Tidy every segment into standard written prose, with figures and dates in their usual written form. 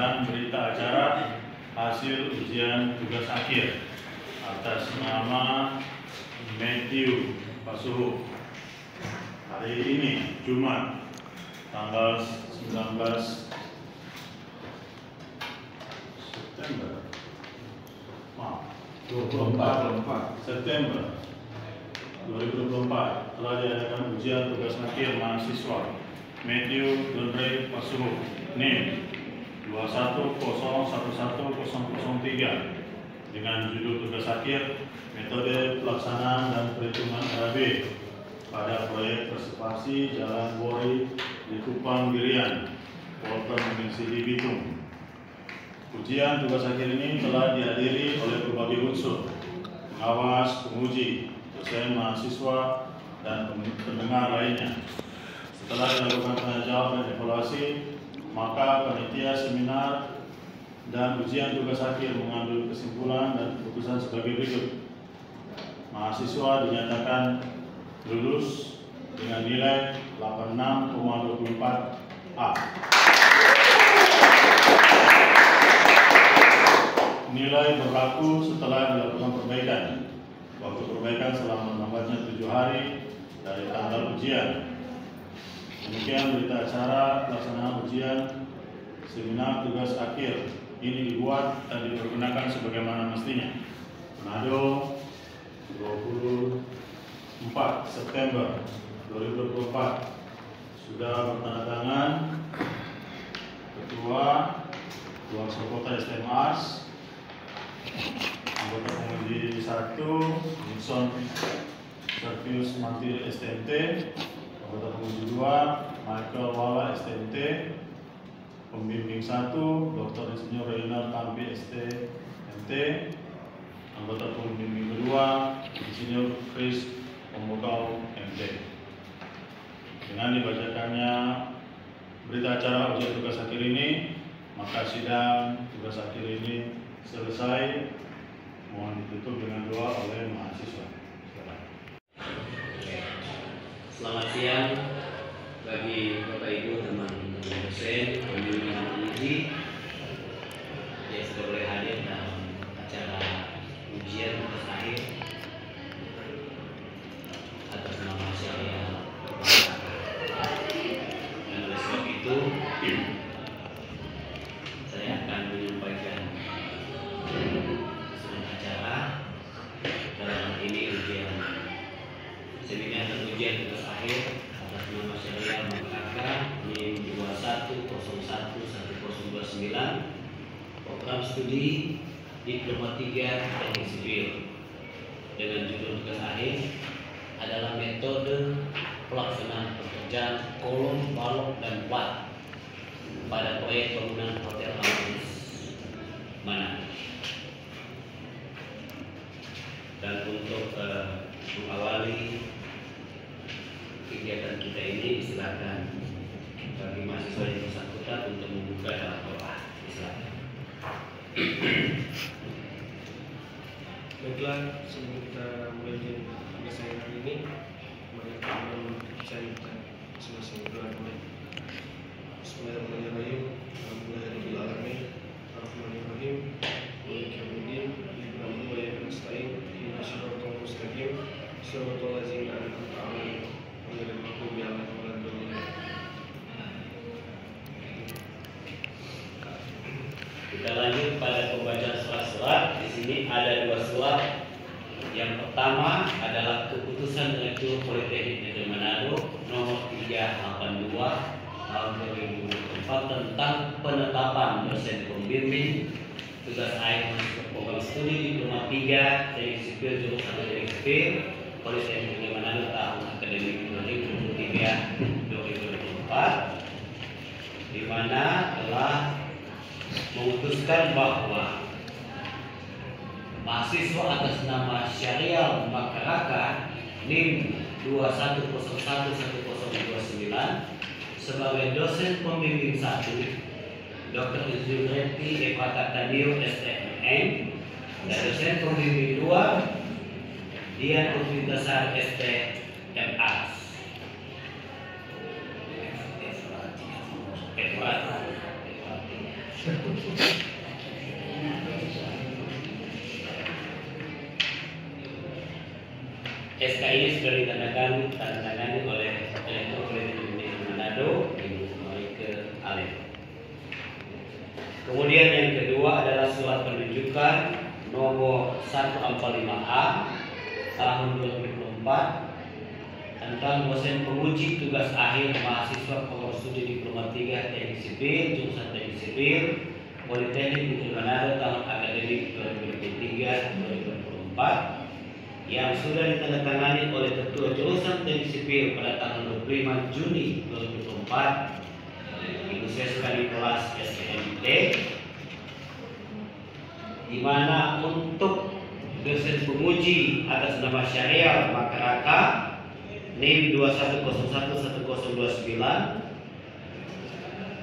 pembacaan berita acara hasil ujian tugas akhir atas nama Matthew Pasuhu. Hari ini Jumat tanggal 19 September 24 September 2024 telah diadakan ujian tugas akhir mahasiswa Matthew Donray Pasuhu NIM 210110003 dengan judul tugas akhir metode pelaksanaan dan perhitungan RAB pada proyek reservasi Jalan Wori di Kupang Girian, Polter Provinsi Bitung. Ujian tugas akhir ini telah dihadiri oleh berbagai unsur, pengawas, penguji, dosen, mahasiswa, dan pendengar lainnya. Setelah dilakukan tanya jawab dan evaluasi, maka panitia seminar dan ujian tugas akhir mengambil kesimpulan dan keputusan sebagai berikut. Mahasiswa dinyatakan lulus dengan nilai 86,24 A. Nilai berlaku setelah dilakukan perbaikan. Waktu perbaikan selama lambatnya 7 hari dari tanggal ujian. Demikian berita acara pelaksanaan ujian seminar tugas akhir ini dibuat dan dipergunakan sebagaimana mestinya. Manado, 24 September 2024. Sudah bertanda tangan Ketua Kota STMAS, anggota penguji 1 Nixon Servius Mantri STMT, anggota penguji 2 Michael Wala STMT, pembimbing 1 Dr. Insinyur Reynald Tampi STMT, anggota pembimbing kedua Insinyur Chris Pembukau MT. Dengan dibacakannya berita acara ujian tugas akhir ini, maka sidang tugas akhir ini selesai. Mohon ditutup dengan doa oleh mahasiswa. Selamat siang bagi Bapak Ibu teman-teman dosen, pembimbing dan penguji yang sudah boleh hadir dalam acara ujian tugas akhir atas nama saya. Dan oleh sebab itu saya akan menyampaikan keseluruhan acara dalam hal ini ujian seminar dan ujian tugas akhir atas nama saya Mangkaka NIM 2101129 program studi Diploma 3 Teknik Sipil dengan judul tugas akhir adalah metode pelaksanaan pekerjaan kolom, balok, dan plat pada proyek bangunan Hotel Altis Manado. Dan untuk mengawali kegiatan kita ini, silakan bagi mahasiswa yang bersangkutan untuk membuka dalam doa. Silakan. Baiklah, sebelum kita mulai tugas hari ini, mari kita mempercayai masing-masing doa dulu. Bismillahirrahmanirrahim. Alhamdulillahirabbil alamin. Arrahmanirrahim. Maliki yaumiddin. Iyyaka na'budu wa iyyaka nasta'in. Ihdinas siratal mustaqim. Shiratal ladzina an'amta 'alaihim ghairil maghdubi 'alaihim waladdallin. Kita lanjut pada pembacaan surat-surat. Di sini ada 2 surat. Yang pertama adalah keputusan Rektor Politeknik Negeri Manado nomor 382 tahun 2024 tentang penetapan dosen pembimbing tugas akhir masuk program studi Diploma 3 Teknik Sipil jurusan Teknik Sipil Politeknik Negeri Manado tahun akademik 2023-2024, di mana telah memutuskan bahwa mahasiswa atas nama Syarial Makaraka NIM 210110029 sebagai dosen pembimbing 1 Dr. Zulreti Epata Kadio STMN dan dosen pembimbing 2 Dian Putritasar STMAS. SK ini sudah ditandatangani oleh Elektropolitik Manado, Ibu Moike Alif. Kemudian yang kedua adalah surat penunjukan nomor 145A tahun 2024 tentang dosen penguji tugas akhir mahasiswa program studi Diploma 3 Teknik Sipil jurusan Teknik Sipil Politeknik Negeri Manado tahun akademik 2023-2024 yang sudah ditandatangani oleh Ketua Jurusan Teknik Sipil pada tanggal 25 Juni 2024 Ibu Seska Nicholas SMT, di mana untuk dosen penguji atas nama Syahrial Makaraka NIM 21011029,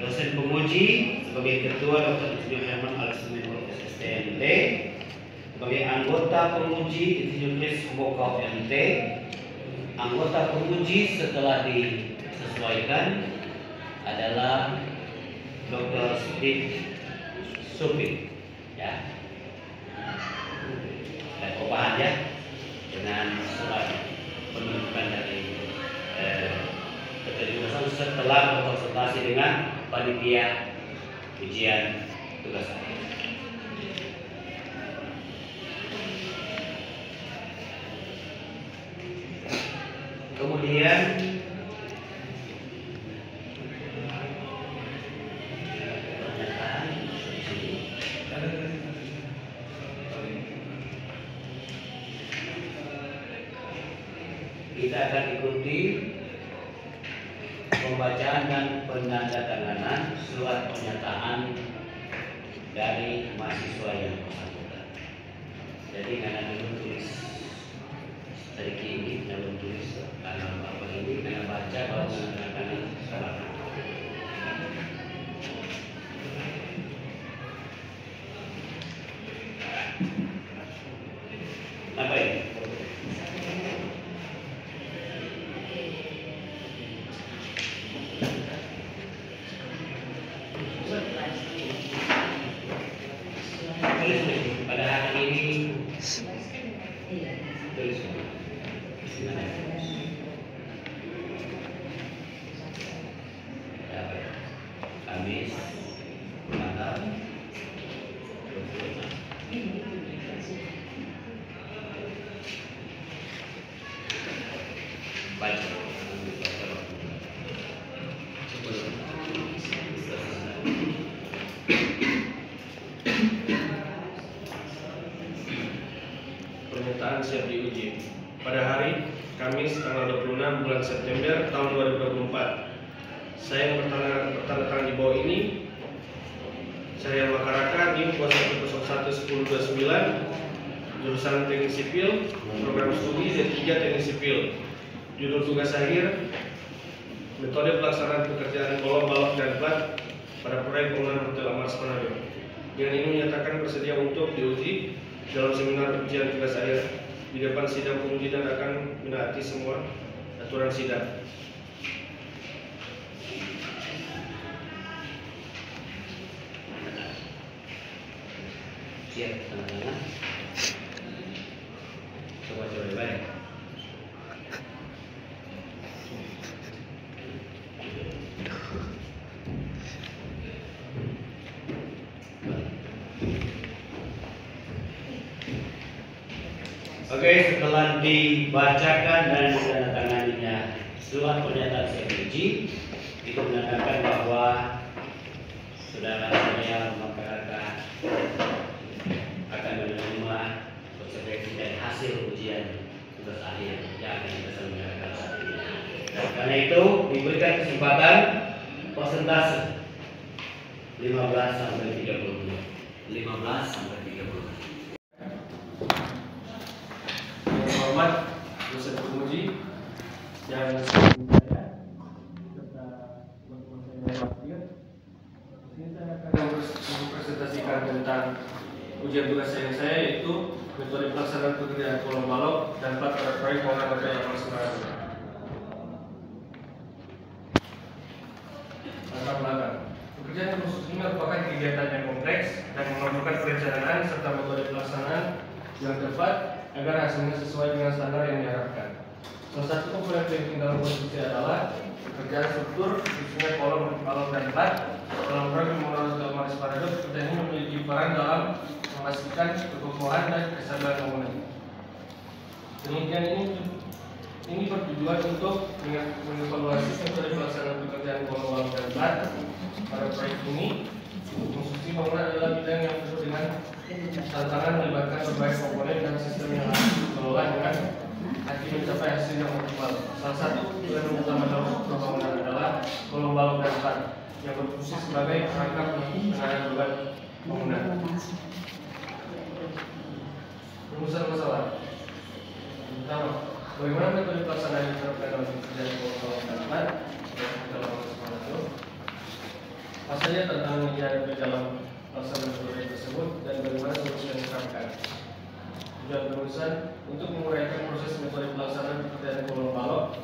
dosen penguji sebagai Ketua Dr. Insinyur Herman Alexander SSTMT, sebagai anggota penguji Insinyur Chris Mbokau MT, anggota penguji setelah disesuaikan adalah Dr. Steve Supit, ya. Dan perubahan ya dengan surat penunjukan dari keterjurusan setelah berkonsultasi dengan panitia ujian tugas akhir. Kemudian kita akan ikuti pembacaan dan penandatanganan surat pernyataan dari mahasiswa yang bersangkutan. Jadi karena belum tulis dari ini, belum tulis tanggal apa ini, karena baca baru menandatangan surat. Apa ini? Pada hari ini tulis Kamis tanggal 26. Baca. Pernyataan siap diuji. Pada hari Kamis tanggal 26 bulan September tahun 2024, saya bertanda di bawah ini Syahrial Makaraka NIM 21011029 jurusan Teknik Sipil program studi D3 Teknik Sipil, judul tugas akhir metode pelaksanaan pekerjaan kolom balok dan plat pada proyek bangunan Hotel Amars Manado. Dengan ini menyatakan bersedia untuk diuji dalam seminar ujian tugas akhir di depan sidang penguji dan akan menaati semua aturan sidang. Siap, teman-teman. Coba baik. Oke, setelah dibacakan dan ditandatanganinya surat pernyataan siap diuji, itu menyatakan bahwa saudara Syahrial Makaraka akan menerima konsekuensi dari hasil ujian tugas akhir yang akan kita selenggarakan saat ini. Dan karena itu diberikan kesempatan persentase 15 sampai 30. 15 sampai 30. Hormat dosen penguji dan saya serta teman-teman saya yang hadir. Di sini saya akan mempresentasikan tentang ujian tugas saya yaitu metode pelaksanaan pekerjaan kolom balok dan plat pada proyek bangunan Hotel Amars Manado. Latar belakang. Pekerjaan khusus ini merupakan kegiatan yang kompleks dan memerlukan perencanaan serta metode pelaksanaan yang tepat agar hasilnya sesuai dengan standar yang diharapkan. Salah satu komponen penting dalam konstruksi adalah pekerjaan struktur, khususnya kolom, balok, dan plat. Dalam proyek menurut Maris Paradot, pekerjaan ini memiliki peran dalam memastikan kekokohan dan kestabilan bangunan. Demikian ini bertujuan untuk mengevaluasi metode pelaksanaan pekerjaan kolom, balok, dan plat pada proyek ini. Konstruksi bangunan adalah bidang yang penuh dengan tantangan melibatkan berbagai komponen dan sistem yang harus dikelola dengan hati mencapai hasil yang optimal. Salah satu tujuan utama dalam pembangunan adalah kolom, balok, dan plat yang berfungsi sebagai perangkat penanganan beban bangunan. Rumusan masalah. Pertama, bagaimana metode pelaksanaan yang diterapkan dalam pekerjaan kolom, balok, dan plat? Apa saja tantangan yang dihadapi dalam pelaksanaan metode tersebut dan bagaimana solusi yang diterapkan? Tujuan perusahaan untuk menguraikan proses metode pelaksanaan pekerjaan kolom, balok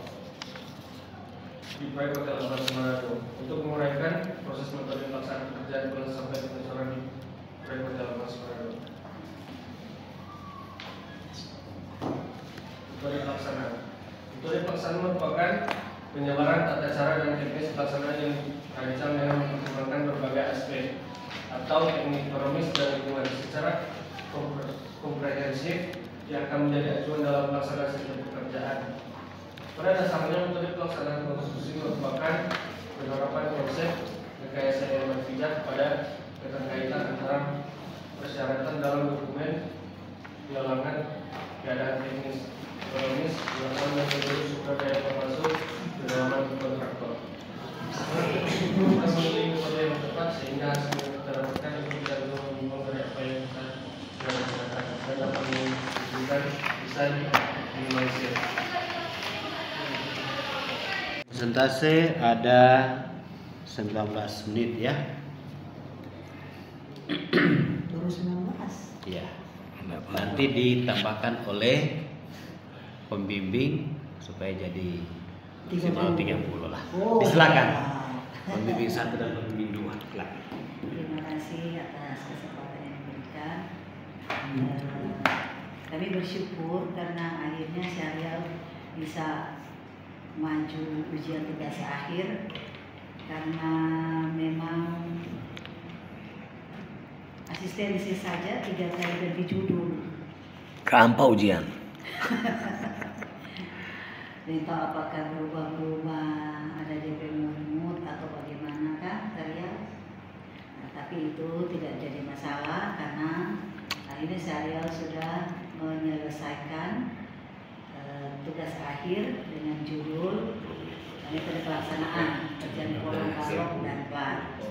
di proyek Hotel Abbas Manado. Untuk menguraikan proses metode pelaksanaan pekerjaan kolom sampai pengecoran di proyek Hotel Abbas Manado. Metode pelaksanaan. Metode pelaksanaan merupakan penyebaran tata cara dan teknis pelaksanaan yang dirancang dengan mempertimbangkan berbagai aspek atau teknik ekonomis dan lingkungan secara komprehensif yang akan menjadi acuan dalam pelaksanaan setiap pekerjaan. Pada dasarnya metode pelaksanaan konstruksi merupakan penerapan konsep rekayasa yang berpijak pada keterkaitan antara persyaratan dalam dokumen galangan keadaan teknis ekonomis galangan metode sumber-daya termasuk pengalaman kontraktor. Kita memilih metode yang tepat sehingga hasil yang kita dapatkan itu tidak menyimpang dari apa yang kita sudah laksanakan dan dapat menunjukkan bisa diminimalisir. Persentase ada 19 menit ya. Baru 19. Ya. Nanti ditambahkan oleh pembimbing supaya jadi 30 lah. Oh. Silakan. Pembimbing 1 dan pembimbing 2. Silakan. Terima kasih atas kesempatan yang diberikan. Kami bersyukur karena akhirnya Syahrial bisa maju ujian tugas akhir karena memang asistensi saja 3 kali ganti judul. Keampa ujian. Entah apakah berubah-ubah, ada DP mood atau bagaimana kan Syahrial. Nah, tapi itu tidak jadi masalah karena akhirnya Syahrial sudah menyelesaikan tugas akhir dengan judul metode pelaksanaan pekerjaan kolom, balok, dan plat.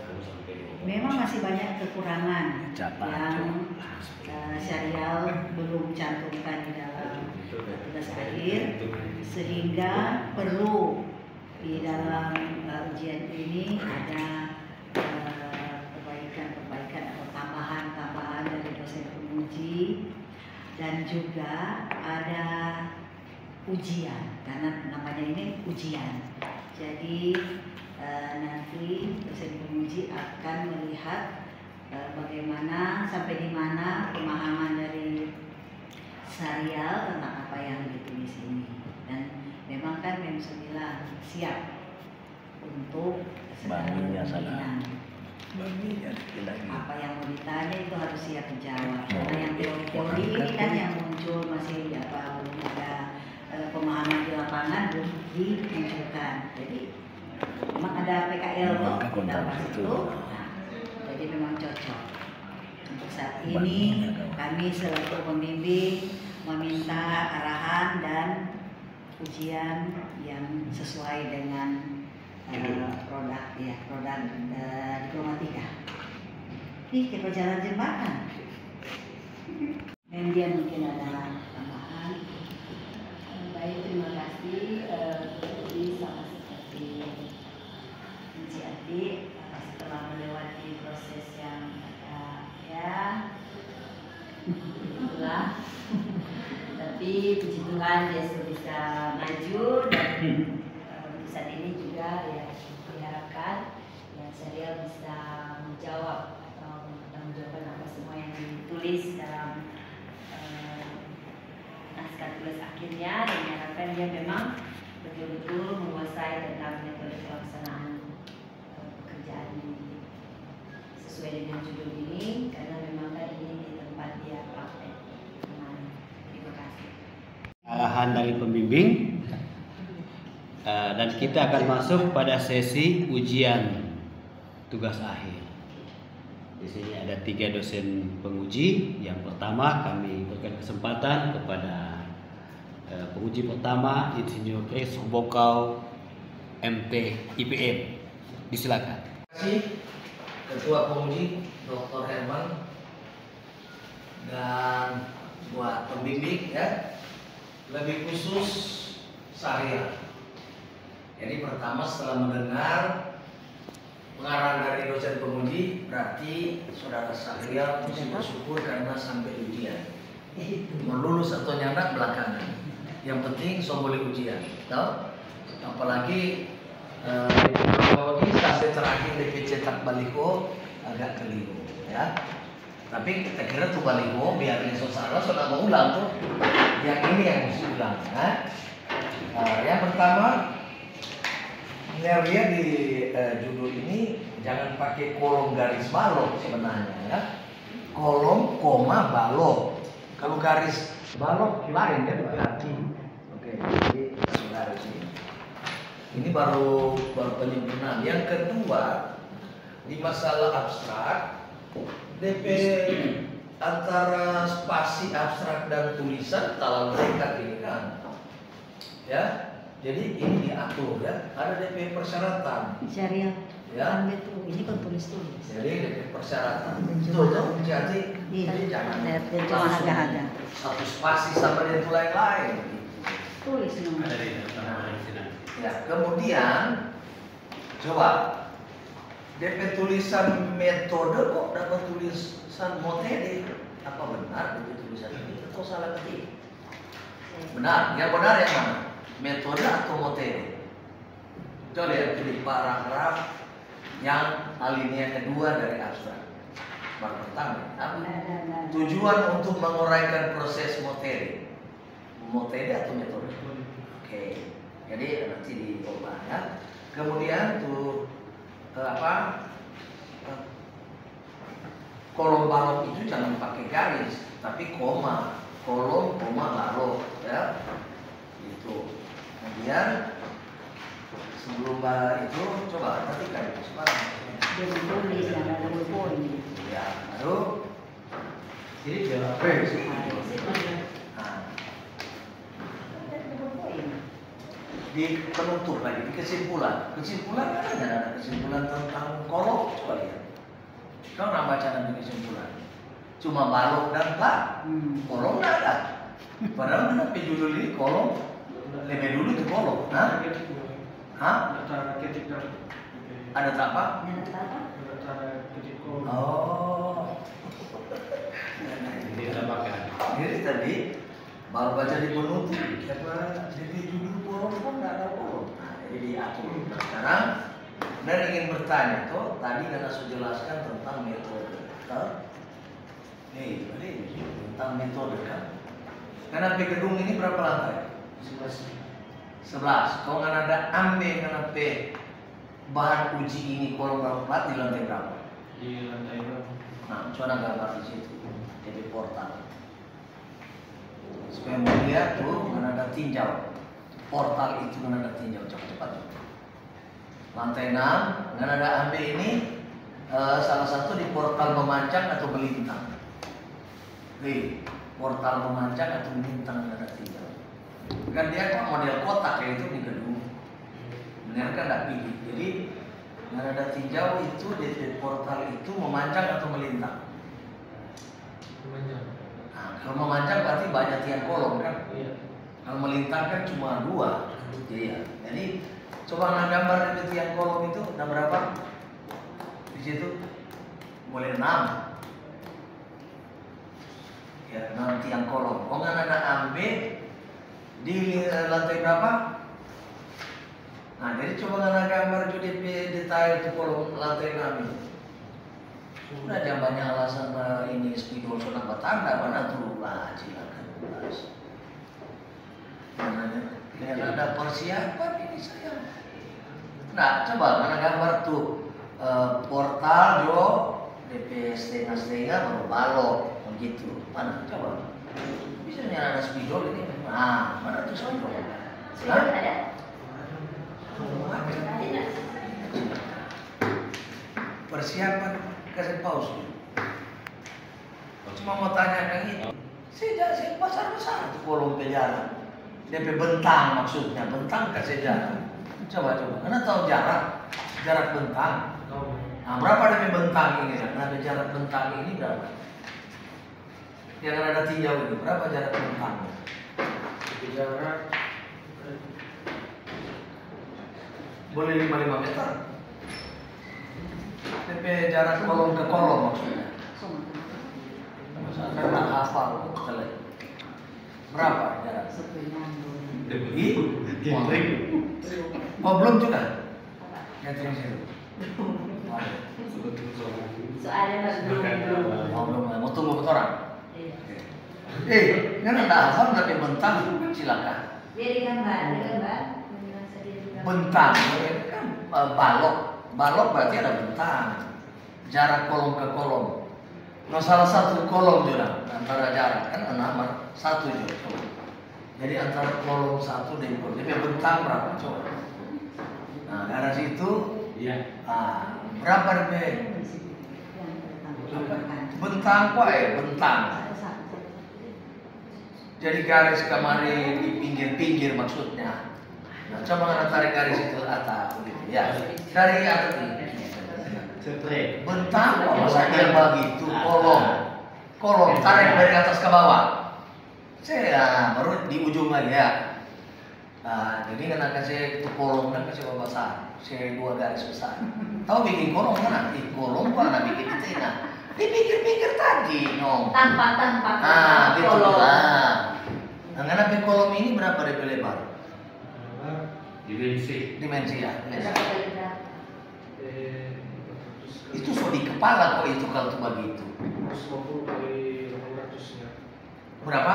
Memang masih banyak kekurangan yang Syahrial belum cantumkan di dalam tugas akhir sehingga perlu di dalam ujian ini ada perbaikan atau tambahan dari dosen penguji dan juga ada ujian karena namanya ini ujian. Jadi nanti dosen penguji akan melihat bagaimana sampai di mana pemahaman dari Syahrial tentang apa yang ditulis ini. Dan memang kan MEM 9 siap untuk segala kemungkinan. Apa yang mau ditanya itu harus siap dijawab. Karena yang teori ini kan yang muncul masih belum ada pemahaman di lapangan belum dimunculkan. Jadi memang ada PKL di dalam itu. Nah, jadi memang cocok. Untuk saat ini kami selaku pembimbing meminta arahan dan ujian yang sesuai dengan produk diplomatika. Kita jalan jembatan. Kemudian mungkin ada tambahan. Baik, terima kasih. Jadi sama seperti Encik Ati, setelah melewati proses yang ya itulah. Tapi puji Tuhan dia sudah bisa maju dan saat ini juga ya diharapkan ya Syahrial bisa menjawab atau menjawab apa semua yang ditulis dalam tugas akhirnya dan diharapkan dia memang betul-betul menguasai tentang metode pelaksanaan pekerjaan ini sesuai dengan judul ini, karena memang kan ini di tempat dia praktek. Terima kasih. Arahan dari pembimbing, dan kita akan masuk pada sesi ujian tugas akhir. Di sini ada 3 dosen penguji. Yang pertama kami berikan kesempatan kepada penguji pertama, Insinyur Chris Bokau, MT IPM. Disilakan. Terima kasih Ketua Penguji Dr. Herman dan buat pembimbing ya, lebih khusus saya. Jadi pertama setelah mendengar pengarahan dari dosen penguji, berarti saudara Syahrial mesti bersyukur karena sampai ujian. Mau lulus atau nyandak belakangan. Yang penting so boleh ujian, tahu? Apalagi ini sampai terakhir DP cetak baliho agak keliru, ya. Tapi kita kira tuh baliho biar besok salah sudah mau ulang tuh. Yang ini yang mesti ulang, ya. Yang pertama, lihat di judul ini jangan pakai kolom garis balok sebenarnya, ya. Kolom, koma, balok. Kalau garis balok lain ya berarti. Oke, jadi garis ini. Ini baru penyempurnaan. Yang kedua, di masalah abstrak, DP antara spasi abstrak dan tulisan terlalu dekat ini kan, ya. Jadi ini diatur ya. Ada DP persyaratan. Syariah. Ya. Ambil tuh, ini kan tulis-tulis. Jadi DP persyaratan. Betul tuh. Jadi jangan cuma harga-harga. satu spasi sama dengan lain-lain. Tulis nomor. Ada di dalam sini. Ya, kemudian coba DP tulisan metode kok dapat tulisan metode. Apa benar DP tulisan ini atau salah ketik? Benar, yang benar yang mana? Metode atau metode? Coba lihat di paragraf yang alinea kedua dari abstrak. Baru pertama, apa? Tujuan untuk menguraikan proses metode. Metode atau metode? Oke. Jadi nanti diubah ya. Kemudian tuh kolom balok itu jangan pakai garis, tapi koma, kolom, koma, balok ya. Itu. Kemudian sebelum itu coba perhatikan sekarang. Dia tulis yang ada double point. Ya, baru ini jawab. Di penutup lagi, di kesimpulan kan ada kesimpulan tentang kolom, coba lihat. Kau nak baca nanti kesimpulan, cuma balok dan tak, kolom nggak ada. Padahal kenapa judul ini kolom, lebih dulu itu kolom, hah? Ada tak apa? Oh, Ini tambahkan. jadi tadi baru baca di penutup, apa jadi judul kolom kan nggak ada kolom. Nah, jadi diatur. Sekarang, dan ingin bertanya tuh, tadi karena sudah jelaskan tentang metode. Nih, tadi tentang metode kan. Karena gedung ini berapa lantai? 11. Kalau nggak ada ambil kenapa bahan uji ini kolom berapa di lantai berapa? Di lantai berapa? Nah, coba gambar di situ. Jadi portal. Supaya melihat tuh mana ada tinjau. Portal itu mana ada tinjau. Cepat-cepat. Lantai 6, dengan ada ambil ini salah satu di portal memanjang atau melintang. Oke, portal memanjang atau melintang ada tinjau. Kan dia kok model kotak kayak itu di gedung. Benar kan tidak pilih. Jadi dengan ada tinjau itu di portal itu memanjang atau melintang. Nah, kalau memanjang berarti banyak tiang kolom kan? Iya. Kalau melintang kan cuma 2. Jadi coba nggak gambar dari tiang kolom itu ada berapa? Di situ boleh 6. Ya, 6 tiang kolom. Oh nggak ada ambil di lantai berapa? Nah, jadi coba nggak gambar juga detail di kolom lantai 6 itu. Sudah jangan banyak alasan ini spidol sudah bertanda mana tuh lah silakan. ada persiapan ini saya. Nah, coba mana gambar tuh portal jo DP setengah-setengah baru balok begitu. Mana coba? Bisa ada spidol ini. Nah, mana tuh spidol? Sudah ada? Persiapan kasih pause. Cuma mau tanyakan itu. Saya pasar besar tuh kolom penjara. DP bentang maksudnya, bentang kasih jarak. Coba. Karena tahu jarak bentang. Nah, berapa DP bentang ini? Nah, jarak bentang ini berapa? Yang ada tinjau itu berapa jarak bentang? Jarak Boleh 55 meter. DP jarak kolom ke kolom maksudnya. Karena hafal betul. Berapa jarak? Oh belum juga. Catering situ. Soalnya belum. Oh belum. Mau tunggu orang. Iya. Kan ada hafal tapi bentang silakan. Dia digambar. Bentang kan balok berarti ada bentang. Jarak kolom ke kolom. Nah, salah satu kolom juga antara jarak kan nomor 1 juga. Jadi antara kolom 1 dan kolom DP bentang berapa coba? Nah, dari situ berapa DP? Bentang kok bentang. Jadi garis kemari di pinggir-pinggir maksudnya. Nah, coba kita tarik garis itu atas begitu ya. Dari atas ini. Bentang kok masa dia begitu kolom tarik dari atas ke bawah. Saya baru di ujung lagi ya. Nah, jadi kan kasih itu kolom dan kasih besar. Saya 2 garis besar. Tahu bikin kolom mana? Kolom gua nak bikin di tengah. Dipikir-pikir tadi, no. Tanpa gitu kolom. Nah, karena kolom ini berapa DP lebar? Dimensi ya. Itu so di kepala kok itu kalau tuh begitu. 150 kali 800 ya. Berapa?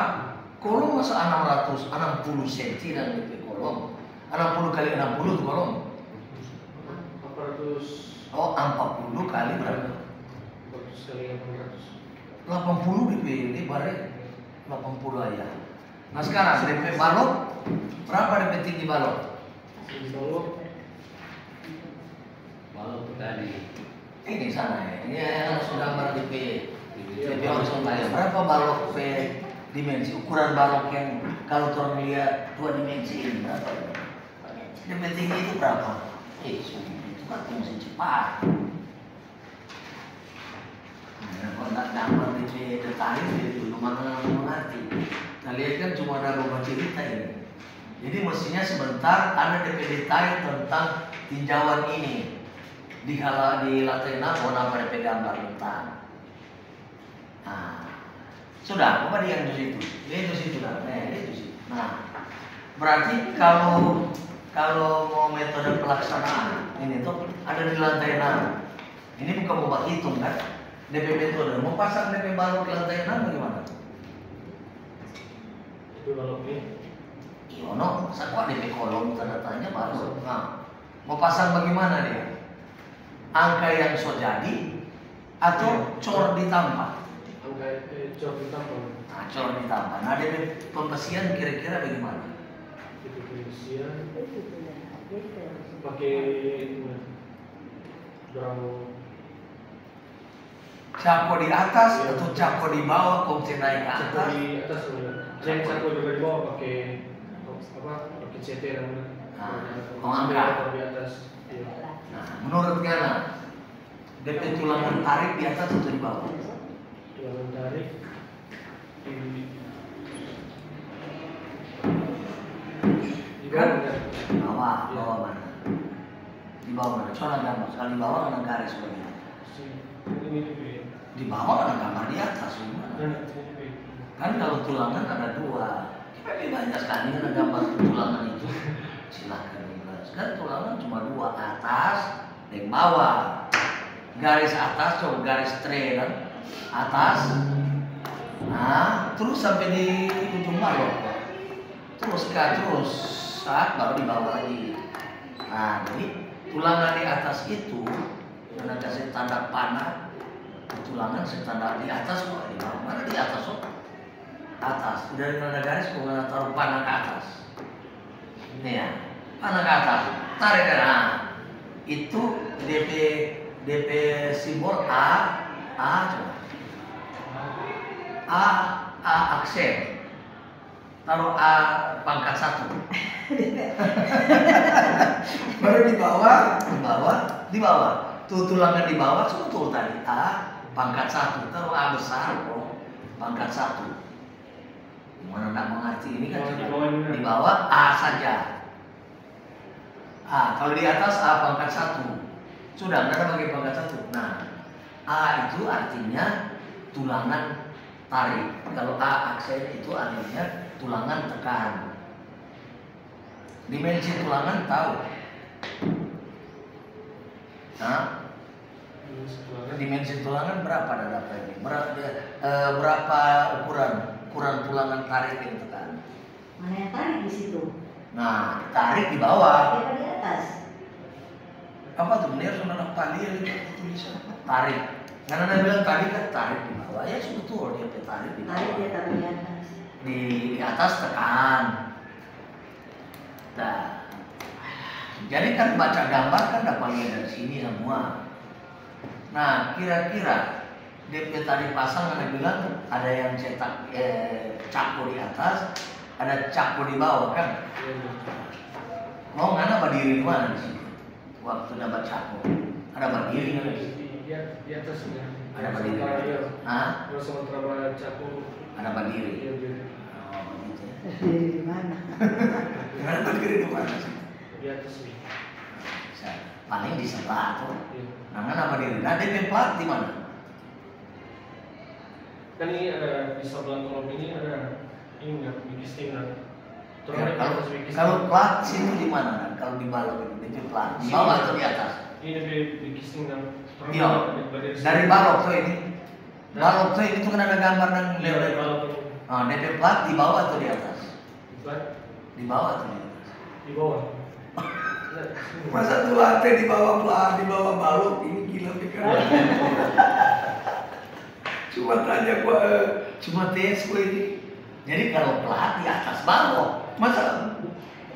Kolom masa 60 cm dan DP kolom. 60 kali 60 tuh kolom. 400. Oh, 40 kali berapa? 400 kali 800. 80 DP ini bare 80 aja. Nah sekarang DP balok berapa DP tinggi balok? Balok tadi. Ini sana ya. Ini yang sudah gambar DP horizontal. Berapa balok P dimensi? Ukuran balok yang kalau orang lihat 2 dimensi ini berapa? DP tinggi itu berapa? Itu kan mesti cepat. Nah, kalau tak gambar DP detail itu mana mengerti. Nah lihat kan cuma ada beberapa cerita ini. Jadi mestinya sebentar ada DP detail tentang tinjauan ini di lantai 6 nama DP gambar bentang. Nah, sudah, apa dia yang di situ? Dia di situ lah, dia di situ. Nah, berarti kalau mau metode pelaksanaan ini tuh ada di lantai 6. Ini bukan mau hitung kan? DP metode mau pasang DP balok di lantai 6 bagaimana? Itu baloknya. Iya, no, saya DP kolom tanda tanya balok. Nah, mau pasang bagaimana dia? Angka yang so jadi atau cor ditambah? Angka cor ditambah. Nah, cor ditambah. Nah, DP pembesian kira-kira bagaimana? Itu pembesian pakai berapa? Capo di atas atau capo di bawah, kunci naik ke Capo atas? di atas mana? Jangan capo juga di bawah pakai apa? Pakai CT namanya. Angka. Di atas. Iya. Nah, menurut Gana, DP tulangan tarik di atas atau di bawah? Tulangan tarik di bawah kan? Bawah mana? Di bawah mana? Coba gambar. Kalau di bawah kan garis begini. Ini juga ya. Di bawah kan gambar di atas gimana? Kan kalau tulangan ada 2. Kita lebih banyak sekali kan gambar tulangan itu. Silakan dibahas. Kan tulangan cuma 2, atas dan bawah. Garis atas coba garis straight kan? Atas. Nah, terus sampai di ujung balok. Terus saat baru dibawa lagi. Nah, jadi tulangan di atas itu karena kasih tanda panah, tulangan standar di atas kok, di bawah mana di atas kok? Atas, dari mana garis kok nggak taruh panah ke atas. Ini ya, panah ke atas, tarik ke nah. Itu DP simbol A coba. A aksen. Taruh A pangkat 1. Baru di bawah. Tuh tulangan di bawah tuh tadi A pangkat 1. Taruh A besar kok pangkat 1. Gimana nak mengerti ini kan di bawah A saja. A kalau di atas A pangkat 1. Sudah nggak bagi pangkat 1. Nah, A itu artinya tulangan tarik. Kalau A aksen itu artinya tulangan tekan. Dimensi tulangan tahu? Nah, dimensi tulangan berapa dapat ini? Berapa ukuran tulangan tarik yang tekan? Mana yang tarik di situ? Nah, tarik di bawah. Apa di atas? Apa tuh benar saudara tali yang tulisan tarik. Karena Anda bilang tadi kan tarik di bawah, ya betul dia tarik di bawah. Tarik dia taruh di atas. Di atas tekan. Nah, jadi kan baca gambar kan dapatnya dari sini semua. Nah, kira-kira DP tadi pasang Anda bilang ada yang cetak capo di atas, ada capo di bawah kan? Mau ngana berdiri di mana di sini? Waktu dapat capo, ada berdiri kan? Di atas ya. Ada berdiri. Hah? Kalau sementara capo Ada berdiri. iya. Oh, begitu ya. Berdiri di mana? Ada berdiri di mana sih? Di atas nih. Paling di sebelah tuh. Iya. Nah, ngana berdiri. Nah, DP plat di mana? Kan ini ada di sebelah kolom ini ada ini nggak bikin kan. Ya, kalau plat sini di mana kan? Kalau di balok itu DP plat. Di bawah atau di atas? Ini bikin kan. Iya. Dari balok tuh ini. Balok tuh ini tuh kan ada gambar dan Dari lewat. balok Nah, DP plat di bawah atau di atas? Di bawah atau di atas? di bawah. Masa tuh lantai di bawah plat, di bawah balok ini gila pikiran. Cuma tanya gua, cuma tes gua ini. Jadi kalau plat di atas balok, masa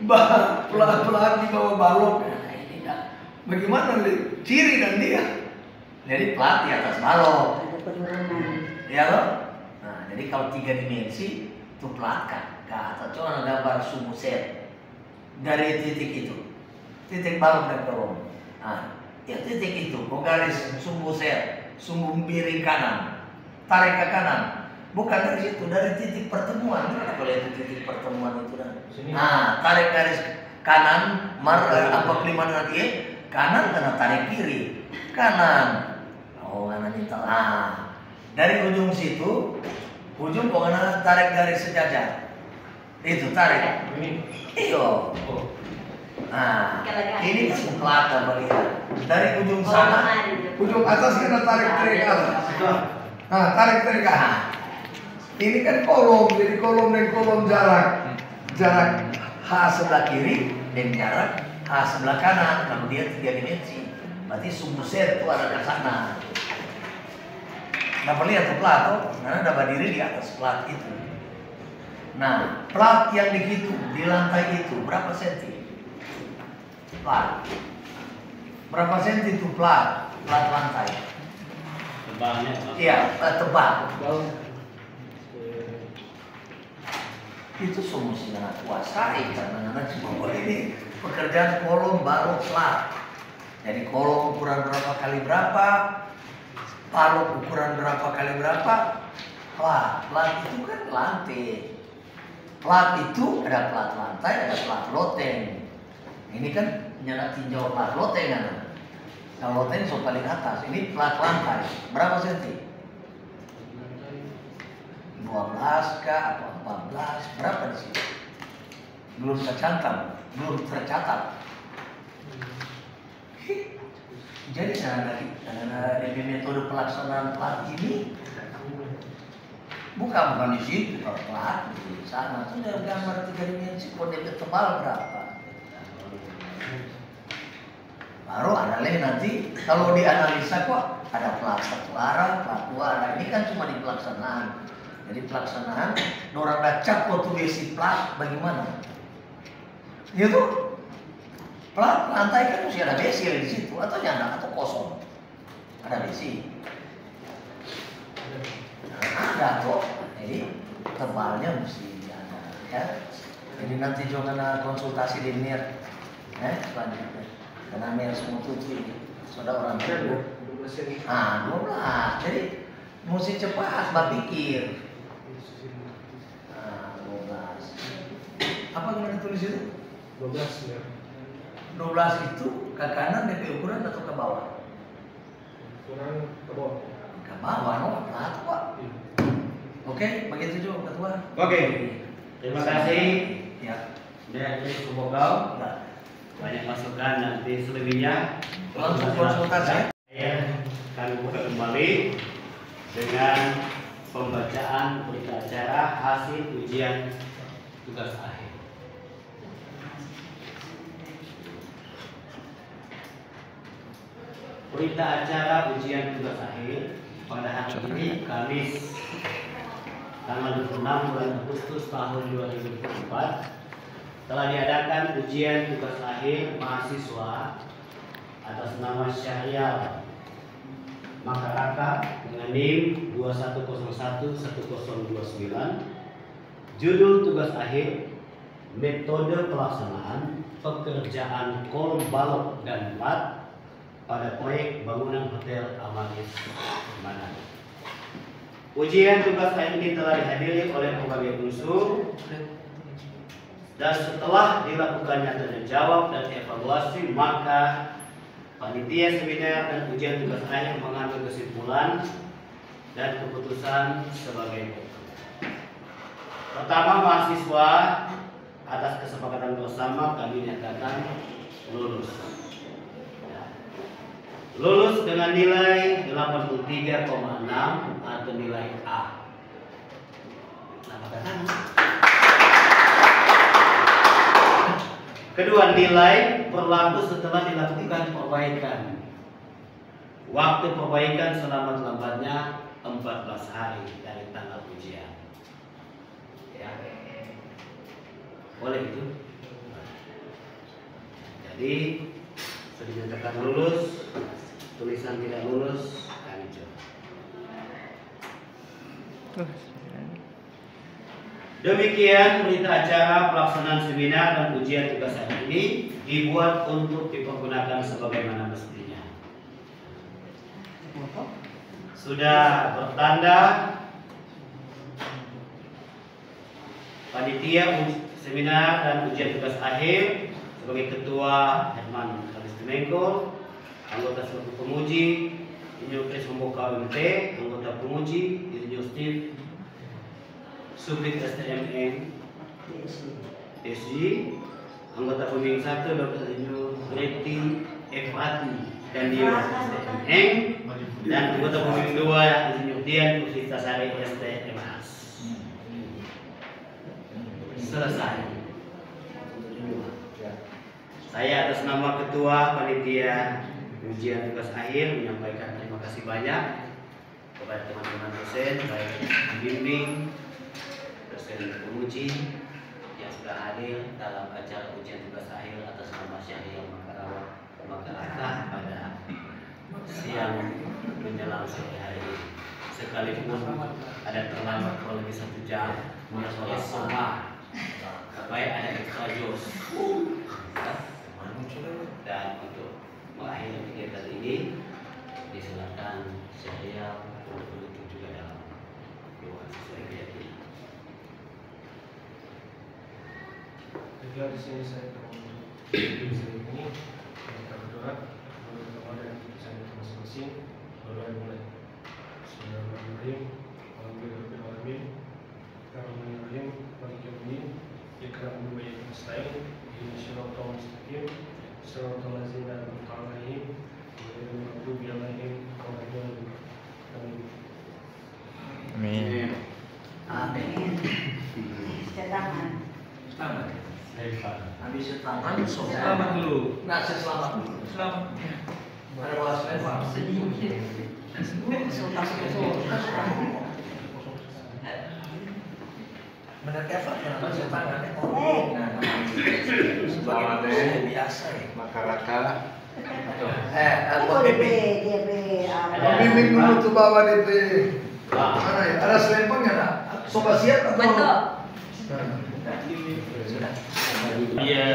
plat di bawah balok? Nah, ini dah. Bagaimana ciri dan dia? Jadi plat di atas balok. Ada penurunan. Ya loh. Nah, jadi kalau 3 dimensi itu plat kan ke atas. Coba gambar sumbu set dari titik itu, titik balok dan kolom. Nah, ya titik itu, kok garis sumbu set, sumbu miring kanan, tarik ke kanan. Bukan dari situ, dari titik pertemuan. Mana boleh itu titik pertemuan itu dan. Nah, tarik garis kanan, apa kelima dengan I, kanan kena tarik kiri, kanan. Oh, kanan itu. Nah, dari ujung situ, ujung kok kena tarik garis sejajar. Itu tarik. Ini. Iyo. Oh. Nah, ini plat apa lihat. Dari ujung sana, ujung atas kena tarik ke atas. Nah, tarik ke atas. Ini kan kolom, jadi kolom dan kolom jarak H sebelah kiri dan jarak H sebelah kanan. Kalau dia 3 dimensi, berarti sumbu set itu ada ke sana. Dapat lihat tuh plat tuh, karena ada berdiri di atas plat itu. Nah, plat yang dihitung di lantai itu berapa senti? Plat. Berapa senti itu plat lantai? Tebalnya Iya, tebal. Bawah. Itu solusi yang kuasai karena cuma ini pekerjaan kolom balok plat. Jadi kolom ukuran berapa kali berapa, balok ukuran berapa kali berapa, plat itu kan lantai. Plat itu ada plat lantai, ada plat loteng. Ini kan nyala tinjau plat loteng kan. Kalau loteng so paling atas, ini plat lantai. Berapa senti? 12 kah atau 14? Berapa di sini? Belum tercatat. Jadi dari metode pelaksanaan plat ini Bukan di situ, kalau plat di sana sudah gambar 3 dimensi, kode tebal berapa. Baru analis nanti kalau dianalisa kok ada plat 1 arah, plat 2 arah. Ini kan cuma di pelaksanaan. Jadi pelaksanaan, orang baca portugesi plat bagaimana? Itu plat lantai kan mesti ada besi di situ atau nyana atau kosong. Ada besi. Ada kok. Jadi tebalnya mesti ada. Ya. Jadi nanti jangan konsultasi di NIR. Selanjutnya. Karena NIR semua tutup. Sudah orang tua. 12. Jadi mesti cepat berpikir. 12. Apa yang ditulis itu? 12 ya. 12 itu ke kanan DP ukuran atau ke bawah? Kurang ke bawah. Ke bawah, no? Plat, Pak. Oke, begitu juga ketua. Oke. Terima kasih. Ya. Dari Subogau. Banyak masukan, nanti selebihnya Langsung konsultasi. saya akan buka kembali dengan pembacaan berita acara hasil ujian tugas akhir. Berita acara ujian tugas akhir pada hari ini Kamis tanggal 26 bulan Agustus tahun 2024 telah diadakan ujian tugas akhir mahasiswa atas nama Syahrial Makaraka dengan NIM 21011029. Judul tugas akhir metode pelaksanaan pekerjaan kolom balok dan plat pada proyek bangunan Hotel Amanis Manado. Ujian tugas akhir ini telah dihadiri oleh berbagai unsur dan setelah dilakukannya tanya jawab dan evaluasi, maka panitia seminar dan ujian tugas akhir mengambil kesimpulan dan keputusan sebagai berikut. Pertama, mahasiswa atas kesepakatan bersama kami nyatakan lulus. Lulus dengan nilai 83,6 atau nilai A. Kedua, nilai berlaku setelah dilakukan perbaikan. Waktu perbaikan selambat-lambatnya 14 hari dari tanggal ujian. Ya. Boleh itu? Jadi sudah dinyatakan lulus, tulisan tidak lulus kami coba. Demikian berita acara pelaksanaan seminar dan ujian tugas hari ini dibuat untuk dipergunakan sebagaimana mestinya. Sudah bertanda panitia seminar dan ujian tugas akhir sebagai ketua Herman Kalistimenko, anggota selaku penguji Insinyur Chris Memboka UMT, anggota penguji Insinyur Steve Subdit STMN SG, anggota pembimbing 1 Dr. Insinyur Reti Efati dan Dio STMN, dan anggota pembimbing 2 Insinyur Dian Puspitasari STMAS. Selesai. Saya atas nama Ketua Panitia Ujian Tugas Akhir menyampaikan terima kasih banyak kepada teman-teman dosen, baik pembimbing, dosen penguji yang sudah hadir dalam acara ujian tugas akhir atas nama Syahrial Makaraka pada siang menjelang sore hari ini. Sekalipun ada terlambat kurang lebih 1 jam, oleh sama baik ada extra jos. Dan untuk mengakhiri kegiatan ini, disilakan saya untuk menutup juga dalam doa sesuai keyakinan. Juga di sini saya akan menutup ini. Kita berdoa kepada keputusan masing-masing. Berdoa mulai. Bismillahirrahmanirrahim. Alhamdulillahirobbilalamin. Bismillahirrahmanirrahim. Maliki yaumiddin. Iyyaka na'budu wa iyyaka nasta'in. Ihdinas siratal mustaqim. Siratal ladzina an'amta 'alaihim ghairil maghdubi 'alaihim waladdallin. Amin. Amin. tangan. Tangan. Habis tangan, Selamat dulu. Nah, saya selamat dulu. Selamat. Ada bahas lempar. Benar Kevin, kenapa saya tangannya kok? Sebagai biasa ya. Masyarakat. DP. Pembimbing dulu tuh bawa DP. Mana ya? Ada selempangnya nak? Sobat siap atau? Betul. Sudah. Iya.